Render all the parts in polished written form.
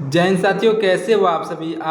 जय हिंद साथियों, कैसे हो आप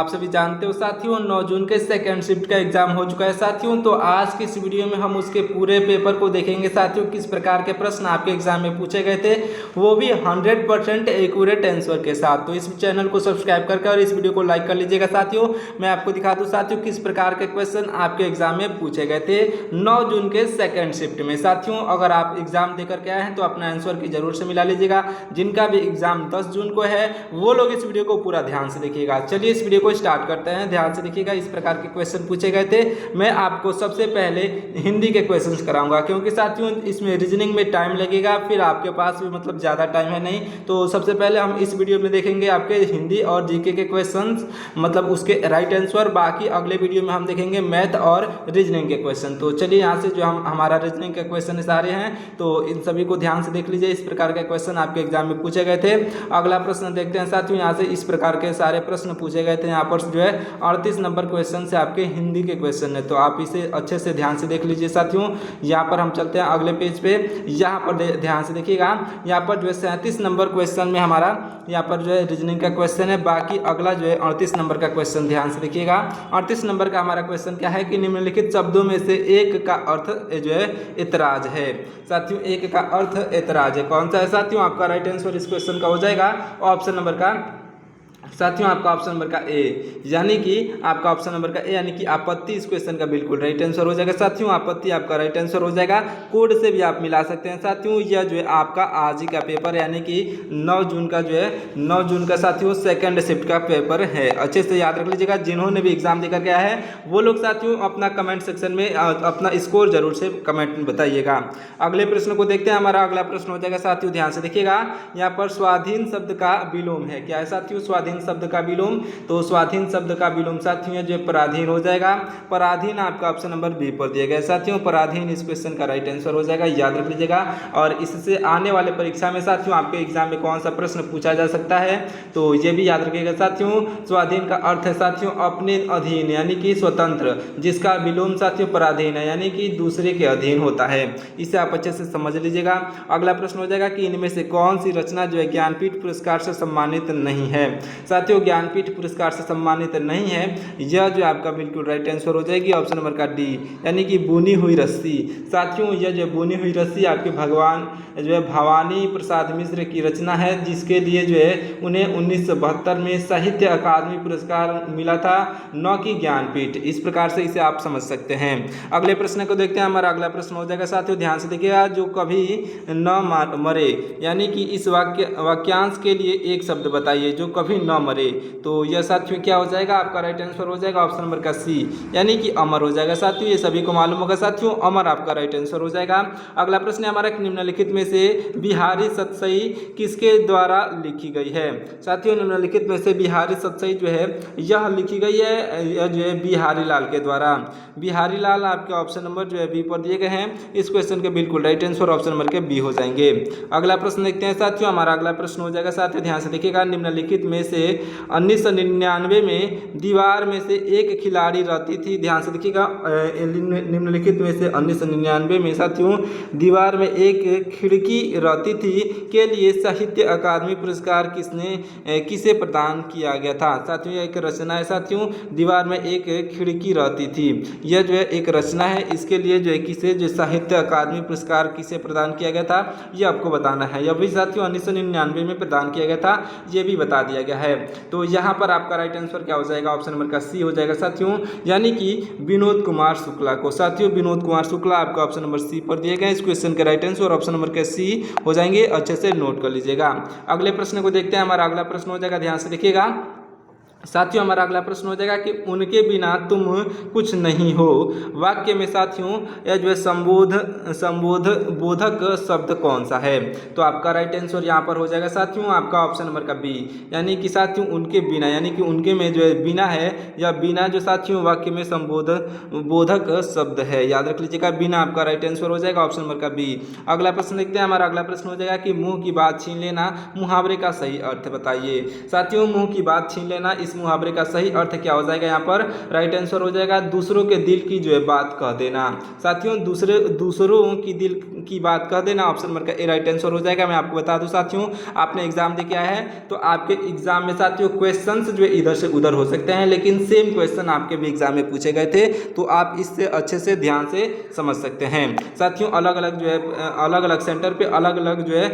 सभी जानते हो साथियों 9 जून के सेकंड शिफ्ट का एग्जाम हो चुका है साथियों। तो आज की इस वीडियो में हम उसके पूरे पेपर को देखेंगे साथियों, किस प्रकार के प्रश्न आपके एग्जाम में पूछे गए थे, वो भी 100% एक्यूरेट आंसर के साथ। तो इस चैनल को सब्सक्राइब करके और इस वीडियो को लाइक कर लीजिएगा साथियों। मैं आपको दिखा दूँ साथियों किस प्रकार के क्वेश्चन आपके एग्जाम में पूछे गए थे 9 जून के सेकेंड शिफ्ट में साथियों। अगर आप एग्जाम देकर के आए हैं तो अपना आंसर की जरूर से मिला लीजिएगा। जिनका भी एग्जाम 10 जून को है वो लोग इस वीडियो को पूरा ध्यान से देखिएगा। चलिए इस वीडियो को स्टार्ट करते हैं, ध्यान से देखिएगा। इस प्रकार के क्वेश्चन पूछे गए थे। मैं आपको सबसे पहले हिंदी के क्वेश्चंस कराऊंगा, क्योंकि साथियों इसमें रीजनिंग में टाइम लगेगा, फिर आपके पास भी मतलब ज़्यादा टाइम है नहीं। तो सबसे पहले हम इस वीडियो में देखेंगे आपके हिंदी और जीके के क्वेश्चंस, मतलब उसके राइट आंसर। बाकी अगले वीडियो में हम देखेंगे मैथ और रीजनिंग के क्वेश्चन। तो चलिए यहाँ से जो हमारा रीजनिंग के क्वेश्चन सारे हैं, तो इन सभी को ध्यान से देख लीजिए। इस प्रकार के क्वेश्चन आपके एग्जाम में पूछे गए थे। अगला प्रश्न देखते हैं साथियों। यहाँ से इस प्रकार के सारे प्रश्न पूछे गए थे। यहाँ पर जो है 38 नंबर क्वेश्चन से आपके हिंदी के क्वेश्चन है, तो आप इसे अच्छे से ध्यान से देख लीजिए साथियों। यहाँ पर हम चलते हैं अगले पेज पे। यहाँ पर ध्यान से देखिएगा। यहाँ पर जो है 37 नंबर क्वेश्चन में हमारा यहाँ पर जो है रीजनिंग का क्वेश्चन है। बाकी अगला जो है 38 नंबर का क्वेश्चन, ध्यान से देखिएगा। 38 नंबर का हमारा क्वेश्चन क्या है कि निम्नलिखित शब्दों में से एक का अर्थ जो है ऐतराज है साथियों। एक का अर्थ ऐतराज है, कौन सा है साथियों? आपका राइट आंसर इस क्वेश्चन का हो जाएगा ऑप्शन नंबर का साथियों, आपका ऑप्शन नंबर का ए, यानी कि आपका ऑप्शन नंबर का ए यानी कि आपत्ति इस क्वेश्चन का बिल्कुल राइट आंसर हो जाएगा साथियों। आपत्ति आपका राइट आंसर हो जाएगा। कोड से भी आप मिला सकते हैं साथियों। यह जो है आपका आज ही का पेपर यानी कि 9 जून का जो है 9 जून का साथियों सेकंड शिफ्ट का पेपर है। अच्छे से याद रख लीजिएगा। जिन्होंने भी एग्जाम देकर गया है वो लोग साथियों अपना कमेंट सेक्शन में अपना स्कोर जरूर से कमेंट में बताइएगा। अगले प्रश्न को देखते हैं। हमारा अगला प्रश्न हो जाएगा साथियों, ध्यान से देखिएगा। यहाँ पर स्वाधीन शब्द का विलोम है, क्या है साथियों? स्वाधीन शब्द का विलोम। तो स्वाधीन शब्द का विलोम साथियों जो पराधीन हो जाएगा। पराधीन आपका ऑप्शन नंबर बी पर दिया गया साथियों। पराधीन इस क्वेश्चन का राइट आंसर हो जाएगा, याद रख लीजिएगा। और इससे आने वाले परीक्षा में साथियों आपके एग्जाम में कौन सा प्रश्न पूछा जा सकता है, तो ये भी याद रखिएगा साथियों। स्वाधीन का अर्थ है साथियों अपने अधीन यानी कि स्वतंत्र, जिसका विलोम साथियों पराधीन है यानी कि दूसरे के अधीन होता है। इसे आप अच्छे से समझ लीजिएगा। अगला प्रश्न हो जाएगा कि इनमें से कौन सी रचना जो है ज्ञानपीठ पुरस्कार से सम्मानित नहीं है साथियों? ज्ञानपीठ पुरस्कार से सम्मानित नहीं है, यह जो आपका बिल्कुल राइट आंसर हो जाएगी ऑप्शन नंबर का डी, यानी कि बुनी हुई रस्सी साथियों। यह जो बुनी हुई रस्सी आपके भगवान जो है भवानी प्रसाद मिश्र की रचना है, जिसके लिए जो है उन्हें 1972 में साहित्य अकादमी पुरस्कार मिला था, न कि ज्ञानपीठ। इस प्रकार से इसे आप समझ सकते हैं। अगले प्रश्न को देखते हैं। हमारा अगला प्रश्न हो जाएगा साथियों, ध्यान से देखिएगा। जो कभी न मरे, यानी कि इस वाक्यांश के लिए एक शब्द बताइए जो कभी न मरे। तो यह साथियों क्या हो जाएगा? आपका राइट आंसर हो जाएगा ऑप्शन नंबर का सी, यानी कि अमर हो जाएगा साथियों। ये सभी को मालूम होगा साथियों, अमर आपका राइट आंसर हो जाएगा। अगला प्रश्न हमारा निम्नलिखित में से बिहारी सतसई किसके द्वारा लिखी गई है साथियों? निम्नलिखित में से बिहारी सतसई जो है यह लिखी गई है यह जो है बिहारी लाल के द्वारा। बिहारी लाल आपके ऑप्शन नंबर जो है बी पर दिए गए हैं। इस क्वेश्चन के बिल्कुल राइट आंसर ऑप्शन नंबर के बी हो जाएंगे। अगला प्रश्न देखते हैं साथियों। हमारा अगला प्रश्न हो जाएगा साथियों, ध्यान से देखिएगा। निम्नलिखित में से 1999 में दीवार में से एक खिलाड़ी रहती थी, ध्यान से देखिएगा। निम्नलिखित में से 1999 में साथियों दीवार में एक खिड़की रहती थी के लिए साहित्य अकादमी पुरस्कार किसे प्रदान किया गया था साथियों? यह एक रचना है साथियों। दीवार में एक खिड़की रहती थी, यह जो है एक रचना है। इसके लिए जो है किसे जो साहित्य अकादमी पुरस्कार किसे प्रदान किया गया था, यह आपको बताना है। यह भी साथियों 1999 में प्रदान किया गया था, यह भी बता दिया गया है। तो यहाँ पर आपका राइट आंसर क्या हो जाएगा? ऑप्शन नंबर का सी हो जाएगा साथियों, यानी कि विनोद कुमार शुक्ला को साथियों। विनोद कुमार शुक्ला आपका ऑप्शन नंबर सी पर दिए गए। इस क्वेश्चन के राइट आंसर ऑप्शन नंबर के सी हो जाएंगे, अच्छे से नोट कर लीजिएगा। अगले प्रश्न को देखते हैं। हमारा अगला प्रश्न हो जाएगा, ध्यान से देखिएगा साथियों। हमारा अगला प्रश्न हो जाएगा कि उनके बिना तुम कुछ नहीं हो वाक्य में साथियों यह जो है बोधक शब्द कौन सा है? तो आपका राइट आंसर यहाँ पर हो जाएगा साथियों आपका ऑप्शन नंबर का बी, यानी कि साथियों उनके बिना, यानी कि उनके में जो है बिना है, या बिना जो साथियों वाक्य में बोधक शब्द है, याद रख लीजिएगा। बिना आपका राइट आंसर हो जाएगा ऑप्शन नंबर का बी। अगला प्रश्न देखते हैं। हमारा अगला प्रश्न हो जाएगा कि मुंह की बात छीन लेना मुहावरे का सही अर्थ बताइए साथियों। मुंह की बात छीन लेना इस मुहावरे का सही अर्थ क्या हो जाएगा? यहाँ पर राइट आंसर हो जाएगा दूसरों के दिल की जो है बात कह देना साथियों। दूसरों की दिल की बात कर देना, ऑप्शन नंबर का ए राइट आंसर हो जाएगा। मैं आपको बता दूं साथियों, आपने एग्जाम दे के आया है तो आपके एग्जाम में साथियों क्वेश्चंस जो है इधर से उधर हो सकते हैं, लेकिन सेम क्वेश्चन आपके भी एग्जाम में पूछे गए थे, तो आप इससे अच्छे से ध्यान से समझ सकते हैं साथियों। अलग अलग जो है अलग अलग सेंटर पे अलग अलग जो है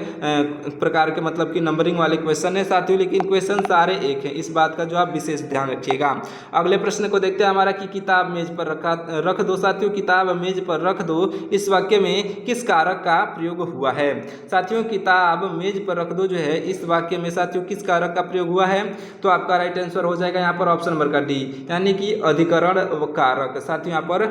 प्रकार के मतलब कि नंबरिंग वाले क्वेश्चन है साथियों, लेकिन क्वेश्चन सारे एक हैं, इस बात का जो आप विशेष ध्यान रखिएगा। अगले प्रश्न को देखते हैं हमारा कि किताब मेज पर रख दो साथियों, किताब मेज पर रख दो, इस वाक्य में किस कारक का प्रयोग हुआ है। साथियों किताब मेज पर रख दो जो है इस वाक्य में साथियों किस कारक का प्रयोग हुआ है, तो आपका राइट आंसर हो जाएगा यहाँ पर ऑप्शन नंबर का डी, यानी कि अधिकरण कारक। साथियों यहाँ पर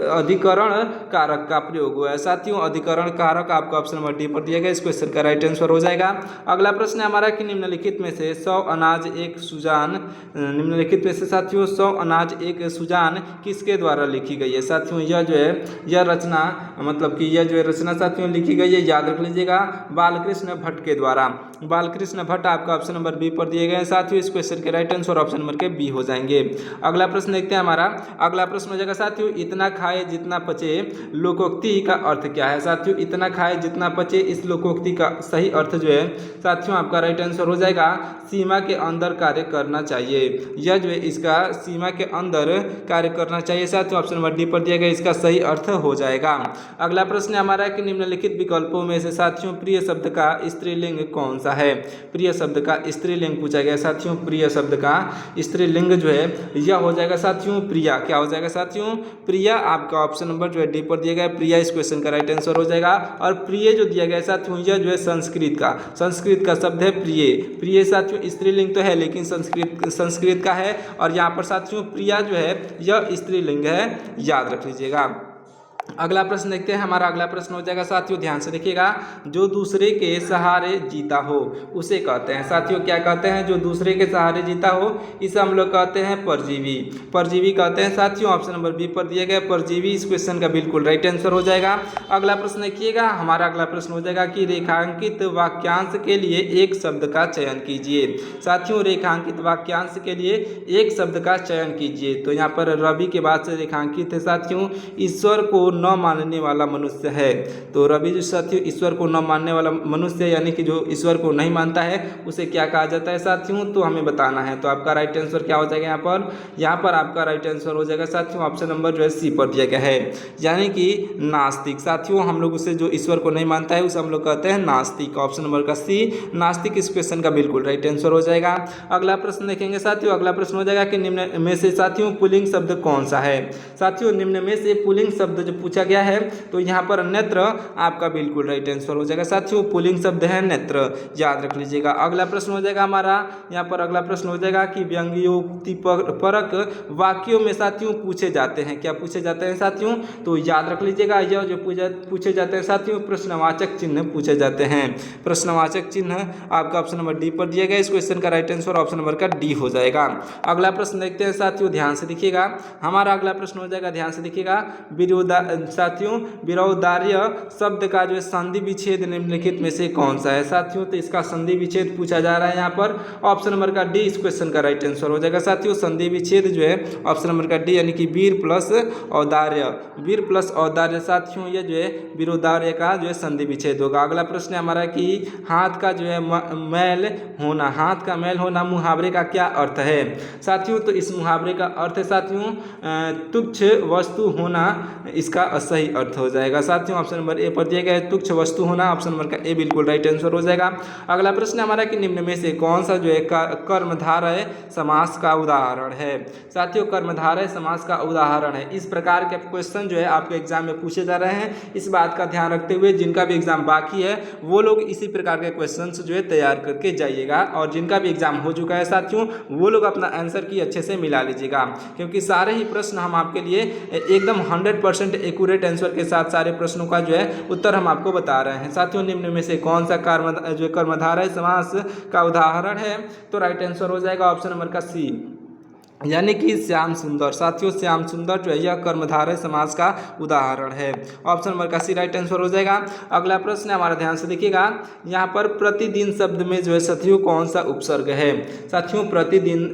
अधिकरण कारक का प्रयोग हुआ है साथियों, अधिकरण कारक आपका ऑप्शन नंबर डी पर दिया गया, इस क्वेश्चन का राइट आंसर हो जाएगा। अगला प्रश्न है हमारा कि निम्नलिखित में से 100 अनाज एक सुजान, निम्नलिखित में से साथियों 100 अनाज एक सुजान किसके द्वारा लिखी गई है। साथियों यह जो है यह रचना मतलब कि यह जो है रचना साथियों लिखी गई है, याद रख लीजिएगा, बालकृष्ण भट्ट के द्वारा। बालकृष्ण भट्ट आपका ऑप्शन नंबर बी पर दिए गए हैं साथियों, इस क्वेश्चन के राइट आंसर ऑप्शन नंबर के बी हो जाएंगे। अगला प्रश्न देखते हैं हमारा, अगला प्रश्न हो जाएगा साथियों इतना खाए जितना पचे लोकोक्ति का अर्थ क्या है। साथियों इतना खाए जितना पचे इस लोकोक्ति का सही अर्थ जो है साथियों आपका राइट आंसर हो जाएगा सीमा के अंदर कार्य करना चाहिए। यह जो है इसका सीमा के अंदर कार्य करना चाहिए साथियों, ऑप्शन नंबर डी पर दिया गया, इसका सही अर्थ हो जाएगा। अगला प्रश्न हमारा है कि निम्नलिखित विकल्पों में से साथियों प्रिय शब्द का स्त्रीलिंग कौन सा है। प्रिय शब्द का स्त्रीलिंग पूछा गया साथियों, प्रिय शब्द का स्त्रीलिंग जो है यह हो जाएगा साथियों प्रिया। क्या हो जाएगा साथियों, प्रिया। आपका ऑप्शन नंबर जो है डी पर दिया गया प्रिया, इस क्वेश्चन का राइट आंसर हो जाएगा। और प्रिय जो दिया गया साथियों यह जो है संस्कृत का शब्द है प्रिय। प्रिय साथियों स्त्रीलिंग तो है लेकिन संस्कृत का है, और यहाँ पर साथियों प्रिया जो है यह स्त्रीलिंग है, याद रख लीजिएगा। अगला प्रश्न देखते हैं, हमारा अगला प्रश्न हो जाएगा साथियों, ध्यान से देखिएगा, जो दूसरे के सहारे जीता हो उसे कहते हैं। साथियों क्या कहते हैं, जो दूसरे के सहारे जीता हो इसे हम लोग कहते हैं परजीवी। परजीवी कहते हैं साथियों, ऑप्शन नंबर बी पर दिया गया परजीवी, इस क्वेश्चन का बिल्कुल राइट आंसर हो जाएगा। अगला प्रश्न देखिएगा, हमारा अगला प्रश्न हो जाएगा कि रेखांकित वाक्यांश के लिए एक शब्द का चयन कीजिए। साथियों रेखांकित वाक्यांश के लिए एक शब्द का चयन कीजिए, तो यहाँ पर रवि के बाद से रेखांकित है साथियों, ईश्वर को न मानने वाला मनुष्य है। तो रवि जो साथियों ईश्वर को न मानने वाला मनुष्य यानी कि जो ईश्वर को नहीं मानता है उसे क्या कहा जाता है साथियों, तो हमें बताना है। तो आपका राइट आंसर क्या हो जाएगा यहाँ पर आपका राइट आंसर हो जाएगा साथियों ऑप्शन नंबर जो है सी पर दिया गया है, यानी कि नास्तिक। साथियों हम लोग उसे जो ईश्वर को नहीं मानता है उसे हम लोग कहते हैं नास्तिक, ऑप्शन नंबर का सी नास्तिक, इस क्वेश्चन का बिल्कुल राइट आंसर हो जाएगा। अगला प्रश्न देखेंगे साथियों, अगला प्रश्न हो जाएगा कि निम्न में से साथियों पुल्लिंग शब्द कौन सा है। साथियों निम्न में से पुल्लिंग शब्द जो पूछा गया है तो यहाँ पर नेत्र आपका बिल्कुल राइट आंसर हो जाएगा साथियों, पुल्लिंग शब्द है नेत्र, याद रख लीजिएगा। अगला प्रश्न हो जाएगा हमारा, यहाँ पर अगला प्रश्न हो जाएगा कि व्यंग्योक्ति परक वाक्यों में साथियों पूछे जाते हैं, क्या पूछे जाते हैं साथियों, तो याद रख लीजिएगा यह जो पूछे जाते हैं साथियों प्रश्नवाचक चिन्ह पूछे जाते हैं। प्रश्नवाचक चिन्ह आपका ऑप्शन नंबर डी पर दिया गया, इस क्वेश्चन का राइट आंसर ऑप्शन नंबर का डी हो जाएगा। अगला प्रश्न देखते हैं साथियों, ध्यान से देखिएगा, हमारा अगला प्रश्न हो जाएगा, ध्यान से देखिएगा, साथियों विरोधार्य शब्द का जो संधि विच्छेद निम्नलिखित में से कौन सा है। साथियों तो इसका संधि विच्छेद पूछा जा रहा है यहाँ पर, ऑप्शन नंबर का डी इस क्वेश्चन का राइट आंसर हो जाएगा साथियों। संधि विच्छेद जो है ऑप्शन नंबर का डी यानी कि वीर प्लस औदार्य, वीर प्लस औदार्य साथियों ये जो है विरोधार्य का जो है संधि विच्छेद होगा। अगला प्रश्न है हमारा कि हाथ का जो है मैल होना, हाथ का मैल होना मुहावरे का क्या अर्थ है। साथियों तो इस मुहावरे का अर्थ है साथियों तुच्छ वस्तु होना, इसका सही अर्थ हो जाएगा साथियों, ऑप्शन नंबर ए पर दिया गया है तुच्छ वस्तु होना, ऑप्शन नंबर का ए बिल्कुल राइट आंसर हो जाएगा। अगला प्रश्न हमारा कि निम्न में से कौन सा जो है कर्मधारय समास का उदाहरण है। साथियों कर्मधारय समास का उदाहरण है, इस प्रकार के क्वेश्चन जो है आपके एग्जाम में पूछे जा रहे हैं, इस बात का ध्यान रखते हुए जिनका भी एग्जाम बाकी है वो लोग इसी प्रकार के क्वेश्चन जो है तैयार करके जाइएगा, और जिनका भी एग्जाम हो चुका है साथियों वो लोग अपना आंसर की अच्छे से मिला लीजिएगा, क्योंकि सारे ही प्रश्न हम आपके लिए एकदम 100% एक्यूरेट आंसर के साथ सारे प्रश्नों का जो है उत्तर हम आपको बता रहे हैं। साथियों निम्न में से कौन सा कर्मधारय समास का उदाहरण है, तो राइट आंसर हो जाएगा ऑप्शन नंबर का सी, यानी कि श्याम सुंदर। साथियों श्याम सुंदर जो है यह कर्मधारय समास का उदाहरण है। ऑप्शन नंबर का सी राइट आंसर हो जाएगा। अगला प्रश्न हमारा ध्यान से देखिएगा, यहाँ पर प्रतिदिन शब्द में जो है साथियों कौन सा उपसर्ग है। साथियों प्रतिदिन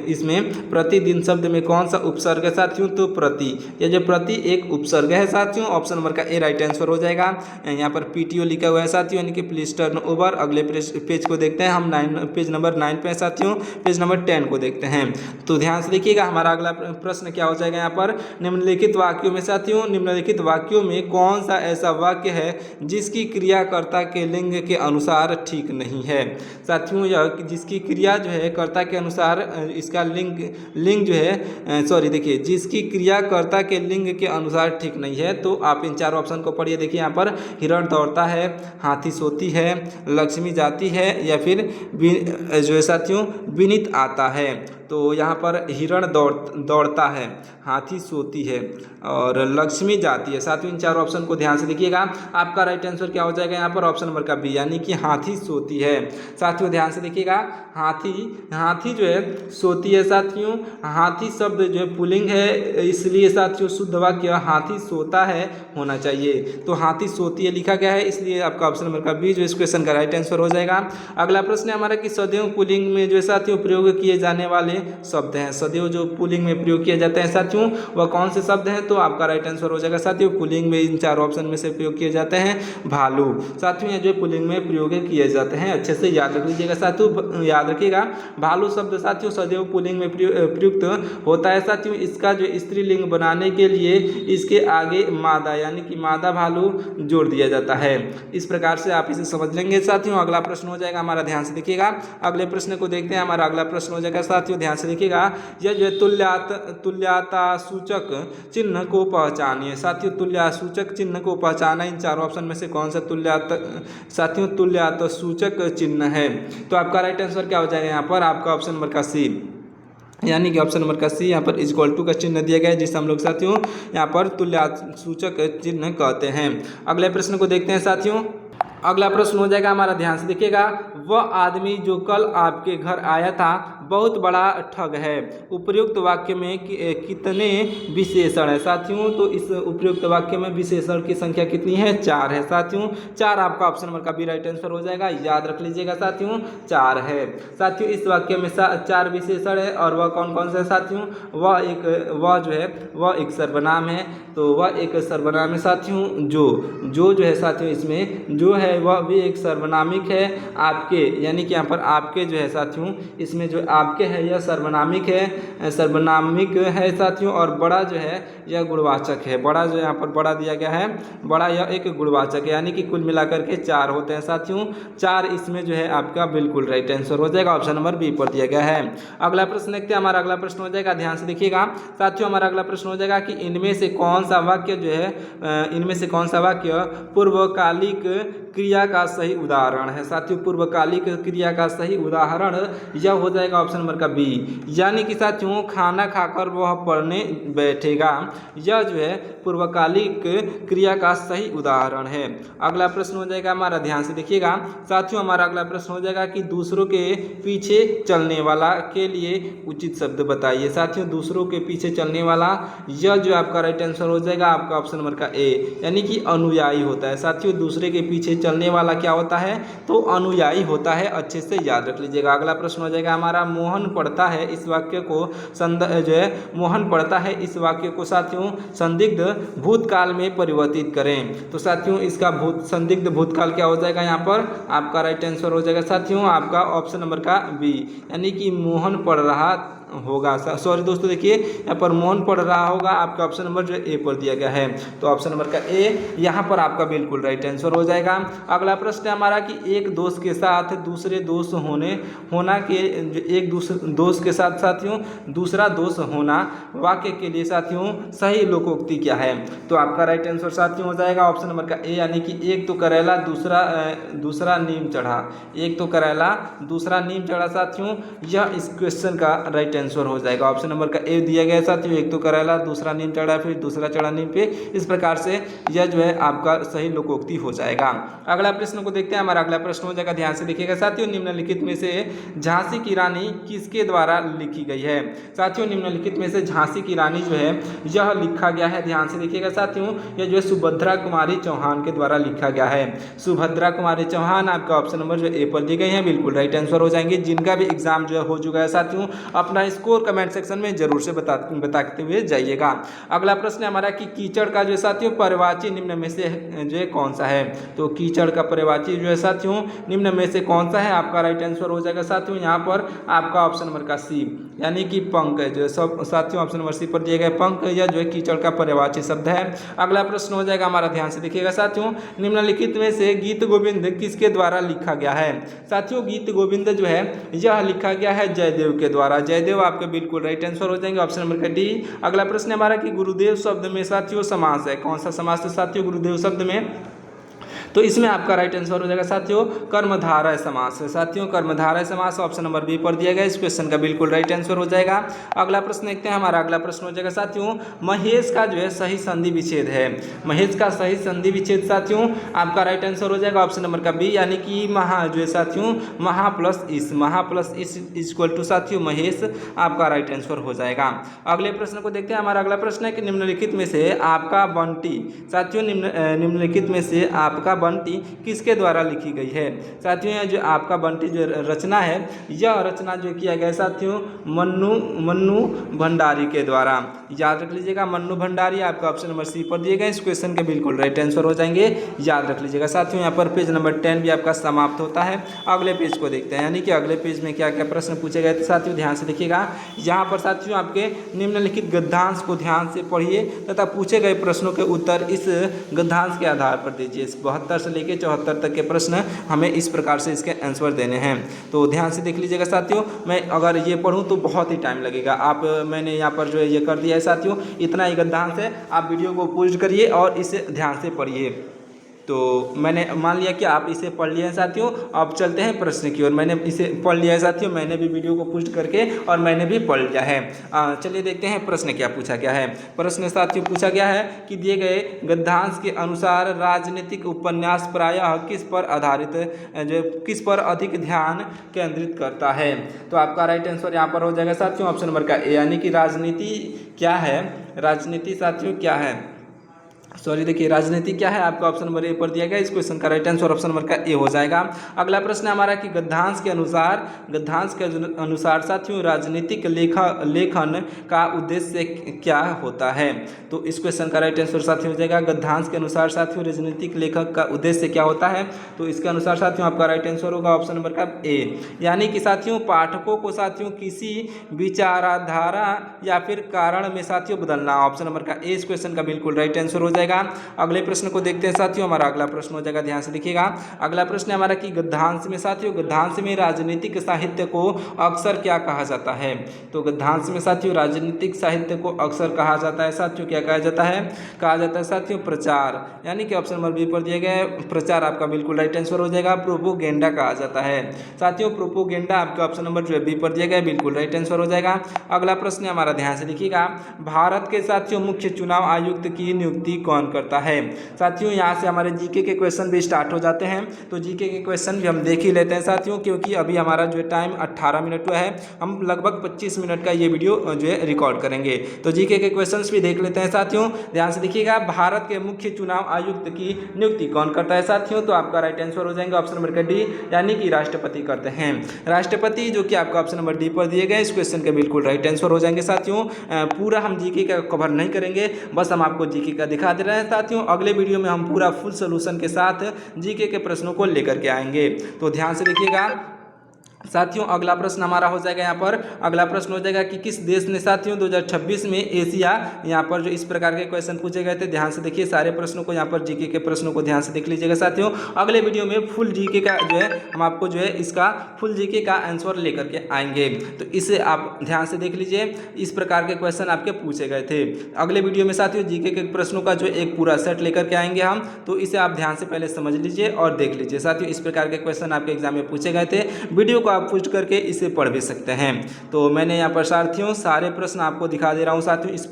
इसमें प्रतिदिन शब्द में कौन सा उपसर्ग है साथियों, तो प्रति। यह जो प्रति एक उपसर्ग है साथियों। ऑप्शन नंबर का ए राइट आंसर हो जाएगा। यहाँ पर पीटीओ लिखा हुआ है साथियों, यानी कि प्लीज टर्न ओवर। अगले पेज को देखते हैं हम, पेज नंबर 9 पे साथियों, पेज नंबर 10 को देखते हैं। तो ध्यान से देखिएगा हमारा अगला प्रश्न क्या हो जाएगा यहाँ पर, निम्नलिखित वाक्यों में साथियों, निम्नलिखित वाक्यों में कौन सा ऐसा वाक्य है जिसकी क्रियाकर्ता के लिंग के अनुसार ठीक नहीं है। साथियों यह जिसकी क्रिया जो है कर्ता के अनुसार इसका लिंग जो है सॉरी देखिए, जिसकी क्रियाकर्ता के लिंग के अनुसार ठीक नहीं है, तो आप इन चारों ऑप्शन को पढ़िए। देखिए यहाँ पर हिरण दौड़ता है, हाथी सोती है, लक्ष्मी जाती है, या फिर जो है साथियों विनीत आता है। तो यहाँ पर हिरण दौड़ता है, हाथी सोती है और लक्ष्मी जाती है। साथियों इन चारों ऑप्शन को ध्यान से देखिएगा। आपका राइट आंसर क्या हो जाएगा यहाँ पर, ऑप्शन नंबर का बी, यानी कि हाथी सोती है। साथियों ध्यान से देखिएगा, हाथी जो है सोती है। साथियों हाथी शब्द जो है पुल्लिंग है, इसलिए साथियों शुद्ध वाक्य हाथी सोता है होना चाहिए। तो हाथी सोती है लिखा गया है, इसलिए आपका ऑप्शन नंबर का बी जो इस क्वेश्चन का राइट आंसर हो जाएगा। अगला प्रश्न है हमारा कि सदैव पुल्लिंग में जो है साथियों प्रयोग किए जाने वाले शब्द हैं। सदैव जो पुल्लिंग में प्रयोग किए जाते हैं साथियों, वह कौन से शब्द हैं, तो आपका राइट आंसर हो जाएगा साथियों, पुल्लिंग में इन चार ऑप्शन में से प्रयोग किए जाते हैं भालू। साथियों ये जो पुल्लिंग में प्रयोग किए जाते हैं, अच्छे से याद रख लीजिएगा साथियों, याद रखिएगा भालू शब्द साथियों सदैव पुल्लिंग में प्रयुक्त होता है। साथियों इसका जो स्त्रीलिंग बनाने के लिए इसके आगे मादा यानी कि मादा भालू जोड़ दिया जाता है। इस प्रकार से आप इसे समझ लेंगे साथियों। अगला प्रश्न हो जाएगा हमारा, ध्यान से देखिएगा, अगले प्रश्न को देखते हैं। हमारा अगला प्रश्न हो जाएगा साथियों, ध्यान से देखिएगा, यह जो है तुल्यता सूचक चिन्ह को पहचानिए। साथियों तुल्यता सूचक चिन्ह को पहचाना, इन चारों ऑप्शन में से कौन सा तुल्यता सूचक चिन्ह है। तो आपका राइट आंसर क्या हो जाएगा यहाँ पर, आपका ऑप्शन नंबर का सी, यानी कि ऑप्शन नंबर का सी यहाँ पर इक्वल टू का चिन्ह दिया गया है, जिसे हम लोग साथियों यहाँ पर तुल्यता सूचक चिन्ह कहते हैं। अगले प्रश्न को देखते हैं साथियों। अगला प्रश्न हो जाएगा हमारा, ध्यान से देखिएगा, वह आदमी जो कल आपके घर आया था बहुत बड़ा ठग है। उपयुक्त वाक्य में कितने विशेषण है। साथियों तो इस उपयुक्त वाक्य में विशेषण की संख्या कितनी है, 4 है। साथियों 4 आपका ऑप्शन नंबर का बी राइट आंसर हो जाएगा, याद रख लीजिएगा साथियों 4 है। साथियों इस वाक्य में 4 विशेषण है, और वह कौन कौन से है साथियों, वह एक सर्वनाम है। तो वह एक सर्वनाम है साथियों, जो है साथियों इसमें जो है वह भी एक सर्वनामिक है। आपके यानी कि यहाँ पर आपके जो है साथियों इसमें जो आपके है यह सर्वनामिक है साथियों, और बड़ा जो है यह गुणवाचक है। बड़ा जो यहाँ पर बड़ा दिया गया है, बड़ा यह एक गुणवाचक है, यानी कि कुल मिलाकर के 4 होते हैं साथियों। 4 इसमें जो है आपका बिल्कुल राइट आंसर हो जाएगा, ऑप्शन नंबर बी पर दिया गया है। अगला प्रश्न देखते हैं। हमारा अगला प्रश्न हो जाएगा, ध्यान से देखिएगा साथियों, हमारा अगला प्रश्न हो जाएगा कि इनमें से कौन सा वाक्य पूर्वकालिक क्रिया का सही उदाहरण है। साथियों पूर्वकालिक क्रिया का सही उदाहरण यह हो जाएगा ऑप्शन नंबर का बी, यानी कि साथियों खाना खाकर वह पढ़ने बैठेगा। यह जो है पूर्वकालिक क्रिया का सही उदाहरण है। अगला प्रश्न हो जाएगा हमारा, ध्यान से देखिएगा साथियों, हमारा अगला प्रश्न हो जाएगा कि दूसरों के पीछे चलने वाला के लिए उचित शब्द बताइए। साथियों दूसरों के पीछे चलने वाला, यह जो आपका राइट आंसर हो जाएगा आपका ऑप्शन नंबर का ए, यानी कि अनुयायी होता है। साथियों दूसरे के पीछे चलने वाला क्या होता है, तो अनुयायी होता है, अच्छे से याद रख लीजिएगा। अगला प्रश्न हो जाएगा हमारा, मोहन पढ़ता है इस वाक्य को साथियों संदिग्ध भूतकाल में परिवर्तित करें। तो साथियों इसका संदिग्ध भूतकाल क्या हो जाएगा यहाँ पर, आपका राइट आंसर हो जाएगा साथियों आपका ऑप्शन नंबर का बी, यानी कि मोहन पढ़ रहा होगा। सॉरी दोस्तों देखिए यहाँ पर मोहन पढ़ रहा होगा, आपका ऑप्शन नंबर जो ए पर दिया गया है। तो ऑप्शन नंबर का ए यहाँ पर आपका बिल्कुल राइट आंसर हो जाएगा। अगला प्रश्न है हमारा कि एक दोस्त के साथ दूसरे दोस्त होना के एक दूसरे दोस्त के साथ साथियों दूसरा दोस्त होना वाक्य के लिए साथियों सही लोकोक्ति क्या है। तो आपका राइट आंसर साथियों हो जाएगा ऑप्शन नंबर का ए, यानी कि एक तो करेला दूसरा नीम चढ़ा। एक तो करेला दूसरा नीम चढ़ा साथियों, यह इस क्वेश्चन का राइट आंसर हो जाएगा। ऑप्शन नंबर का ए दिया गया है साथियों, एक तो करेला, दूसरा नीम चढ़ा, फिर दूसरा चढ़ा नीम पे, इस प्रकार से यह जो है आपका सही लोकोक्ति हो जाएगा। अगला प्रश्न को देखते हैं। हमारा अगला प्रश्न हो जाएगा, ध्यान से देखिएगा साथियों, निम्नलिखित में से झांसी की रानी किसके द्वारा लिखी गई है। साथियों निम्नलिखित में से झांसी की रानी जो है यह लिखा गया है, ध्यान से देखिएगा साथियों, यह जो है सुभद्रा कुमारी चौहान के द्वारा लिखा गया है। सुभद्रा कुमारी चौहान आपका ऑप्शन नंबर जो ए पर दी गई है, बिल्कुल राइट आंसर हो जाएंगे। जिनका भी एग्जाम जो है हो चुका है साथियों, अपना स्कोर कमेंट सेक्शन में जरूर से बताते हुए जाइएगा। अगला प्रश्न हमारा कि कीचड़ का जो है साथियों पर्यायवाची निम्न में से जो है कौन सा है। तो कीचड़ का पर्यायवाची जो है साथियों निम्न में से कौन सा है, आपका राइट आंसर हो जाएगा साथियों यहाँ पर आपका ऑप्शन नंबर का सी, यानी कि पंख है जो है सब साथियों ऑप्शन नंबर सी पर दिए गए पंख या जो है कीचड़ का पर्यायवाची शब्द है। अगला प्रश्न हो जाएगा हमारा, ध्यान से देखिएगा साथियों, निम्नलिखित में से गीत गोविंद किसके द्वारा लिखा गया है। साथियों गीत गोविंद जो है यह लिखा गया है जयदेव के द्वारा। जयदेव आपके बिल्कुल राइट आंसर हो जाएंगे, ऑप्शन नंबर का डी। अगला प्रश्न हमारा कि गुरुदेव शब्द में साथियों समास है, कौन सा समास है साथियों गुरुदेव शब्द में। तो इसमें आपका राइट आंसर हो जाएगा साथियों कर्मधारय समास है। साथियों कर्मधारय समास ऑप्शन नंबर बी पर दिया गया, इस क्वेश्चन का बिल्कुल राइट आंसर हो जाएगा। अगला प्रश्न देखते हैं। हमारा अगला प्रश्न हो जाएगा साथियों, महेश का जो है सही संधि विच्छेद है। महेश का सही संधि विच्छेद साथियों आपका राइट आंसर हो जाएगा ऑप्शन नंबर का बी, यानी कि महा जो है साथियों महा प्लस इस, महा प्लस इस इक्वल टू साथियों महेश, आपका राइट आंसर हो जाएगा। अगले प्रश्न को देखते हैं। हमारा अगला प्रश्न है कि निम्नलिखित में से आपका बंटी, साथियों निम्नलिखित में से आपका बंटी किसके द्वारा लिखी गई है। साथियों यह जो आपका बंटी जो रचना है, यह रचना जो किया गया है साथियों मन्नू भंडारी के द्वारा। याद रख लीजिएगा मन्नू भंडारी आपका ऑप्शन नंबर सी पर दिए गए, इस क्वेश्चन के बिल्कुल राइट आंसर हो जाएंगे। याद रख लीजिएगा साथियों, यहाँ पर पेज नंबर 10 भी आपका समाप्त होता है। अगले पेज को देखते हैं, यानी कि अगले पेज में क्या क्या प्रश्न पूछे गए थे साथियों, ध्यान से देखिएगा। यहाँ पर साथियों आपके निम्नलिखित गद्यांश को ध्यान से पढ़िए तथा पूछे गए प्रश्नों के उत्तर इस गद्यांश के आधार पर दीजिए। 72 से लेकर 74 तक के प्रश्न हमें इस प्रकार से इसके आंसर देने हैं, तो ध्यान से देख लीजिएगा साथियों। मैं अगर ये पढ़ूँ तो बहुत ही टाइम लगेगा। मैंने यहाँ पर जो है ये कर दिया है साथियों, इतना ही गद्यांश है। आप वीडियो को पॉज करिए और इसे ध्यान से पढ़िए। तो मैंने मान लिया कि आप इसे पढ़ लिए हैं साथियों, अब चलते हैं प्रश्न की ओर। मैंने इसे पढ़ लिया है साथियों, मैंने भी वीडियो को पुष्ट करके और मैंने भी पढ़ लिया है। चलिए देखते हैं प्रश्न क्या पूछा गया है। प्रश्न साथियों पूछा गया है कि दिए गए गद्यांश के अनुसार राजनीतिक उपन्यास प्रायः किस पर आधारित जो किस पर अधिक ध्यान केंद्रित करता है। तो आपका राइट आंसर यहाँ पर हो जाएगा साथियों ऑप्शन नंबर का ए, यानी कि राजनीति क्या है। राजनीति साथियों क्या है, सॉरी देखिए राजनीति क्या है, आपका ऑप्शन नंबर ए पर दिया गया, इस क्वेश्चन का राइट आंसर ऑप्शन नंबर का ए हो जाएगा। अगला प्रश्न है हमारा कि गद्यांश के अनुसार साथियों राजनीतिक लेखन का उद्देश्य क्या होता है। तो इस क्वेश्चन का राइट आंसर साथियों हो जाएगा गद्यांश के अनुसार साथियों राजनीतिक लेखक का उद्देश्य क्या होता है। तो इसके अनुसार साथियों आपका राइट आंसर होगा ऑप्शन नंबर का ए, यानी कि साथियों पाठकों को साथियों किसी विचारधारा या फिर कारण में साथियों बदलना। ऑप्शन नंबर का ए इस क्वेश्चन का बिल्कुल राइट आंसर हो जाएगा। अगले प्रश्न को देखते हैं साथियों। हमारा अगला प्रश्न हो जाएगा, ध्यान से देखिएगा। अगला प्रश्न है हमारा कि गद्यांश में साथियों गद्यांश में राजनीतिक साहित्य को अक्सर क्या कहा जाता है। तो गद्यांश में साथियों राजनीतिक साहित्य को अक्सर कहा जाता है साथियों क्या कहा जाता है, कहा जाता है साथियों प्रचार, यानी कि ऑप्शन नंबर बी पर दिए गए प्रचार आपका बिल्कुल राइट आंसर हो जाएगा। प्रोपोगेंडा कहा जाता है साथियों, प्रोपोगेंडा आपका ऑप्शन नंबर जो है बी पर दिया गया बिल्कुल राइट आंसर हो जाएगा। अगला प्रश्न है हमारा, ध्यान से देखिएगा। भारत के साथियों मुख्य चुनाव आयुक्त की नियुक्ति कौन करता है। साथियों यहाँ से हमारे जीके के क्वेश्चन भी स्टार्ट हो जाते हैं, तो जीके के क्वेश्चन भी हम देख ही लेते हैं साथियों, क्योंकि अभी हमारा जो है टाइम 18 मिनट हुआ है। हम लगभग 25 मिनट का ये वीडियो जो है रिकॉर्ड करेंगे, तो जीके के क्वेश्चंस भी देख लेते हैं साथियों। ध्यान से देखिएगा, भारत के मुख्य चुनाव आयुक्त की नियुक्ति कौन करता है साथियों। तो आपका राइट आंसर हो जाएंगे ऑप्शन नंबर का डी, यानी कि राष्ट्रपति करते हैं। राष्ट्रपति जो कि आपका ऑप्शन नंबर डी पर दिए गए, इस क्वेश्चन के बिल्कुल राइट आंसर हो जाएंगे साथियों। पूरा हम जीके का कवर नहीं करेंगे, बस हम आपको जीके का दिखा दे रहे हैं साथियों। अगले वीडियो में हम पूरा फुल सोल्यूशन के साथ जीके के प्रश्नों को लेकर के आएंगे, तो ध्यान से देखिएगा साथियों। अगला प्रश्न हमारा हो जाएगा यहाँ पर, अगला प्रश्न हो जाएगा कि किस देश ने साथियों 2026 में एशिया, यहाँ पर जो इस प्रकार के क्वेश्चन पूछे गए थे। ध्यान से देखिए सारे प्रश्नों को, यहाँ पर जीके के प्रश्नों को ध्यान से देख लीजिएगा साथियों। अगले वीडियो में फुल जीके का जो है हम आपको जो है इसका फुल जीके का आंसर लेकर के आएंगे, तो इसे आप ध्यान से देख लीजिए। इस प्रकार के क्वेश्चन आपके पूछे गए थे। अगले वीडियो में साथियों जीके के प्रश्नों का जो एक पूरा सेट लेकर के आएंगे हम, तो इसे आप ध्यान से पहले समझ लीजिए और देख लीजिए साथियों। इस प्रकार के क्वेश्चन आपके एग्जाम में पूछे गए थे। वीडियो को आप पुश करके इसे पढ़ भी सकते हैं। तो मैंने यहाँ पर साथियों सारे प्रश्न आपको दिखा दे रहा हूँ साथियों। इस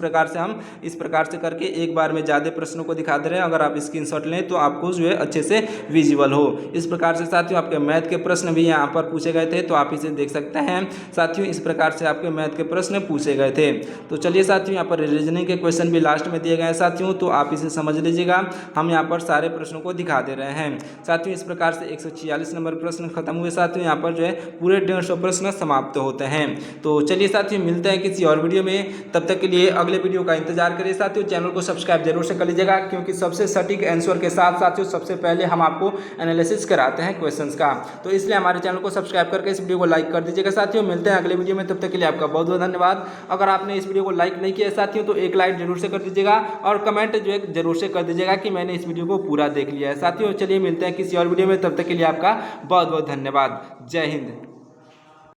प्रकार से करके एक बार में ज़्यादा प्रश्नों को दिखा दे रहे हैं। अगर आप स्क्रीनशॉट लें तो आपको जो है अच्छे से विजिबल हो। इस प्रकार से साथियों आपके मैथ के प्रश्न भी यहाँ पर पूछे गए थे, तो आप इसे देख सकते हैं साथियों। इस प्रकार से आपके मैथ के प्रश्न पूछे गए थे। तो चलिए साथियों यहाँ पर रीजनिंग के क्वेश्चन भी लास्ट में दिए गए हैं साथियों, तो आप इसे समझ लीजिएगा। हम यहाँ पर सारे प्रश्नों को दिखा दे रहे हैं साथियों। इस प्रकार से 146 नंबर प्रश्न खत्म हुए साथियों। यहाँ पर जो है पूरे 150 प्रश्न समाप्त होते हैं। तो चलिए साथियों मिलते हैं किसी और वीडियो में, तब तक के लिए अगले वीडियो का इंतजार करिए साथियों। चैनल को सब्सक्राइब जरूर से कर लीजिएगा, क्योंकि सबसे सटीक आंसर के साथ साथियों सबसे पहले हम आपको एनालिसिस कराते हैं क्वेश्चंस का। तो इसलिए हमारे चैनल को सब्सक्राइब करके इस वीडियो को लाइक कर दीजिएगा साथियों। मिलते हैं अगले वीडियो में, तब तक के लिए आपका बहुत बहुत धन्यवाद। अगर आपने इस वीडियो को लाइक नहीं किया साथियों तो एक लाइक जरूर से कर दीजिएगा, और कमेंट जो है जरूर से कर दीजिएगा कि मैंने इस वीडियो को पूरा देख लिया है साथियों। चलिए मिलते हैं किसी और वीडियो में, तब तक के लिए आपका बहुत बहुत धन्यवाद। जय हिंद।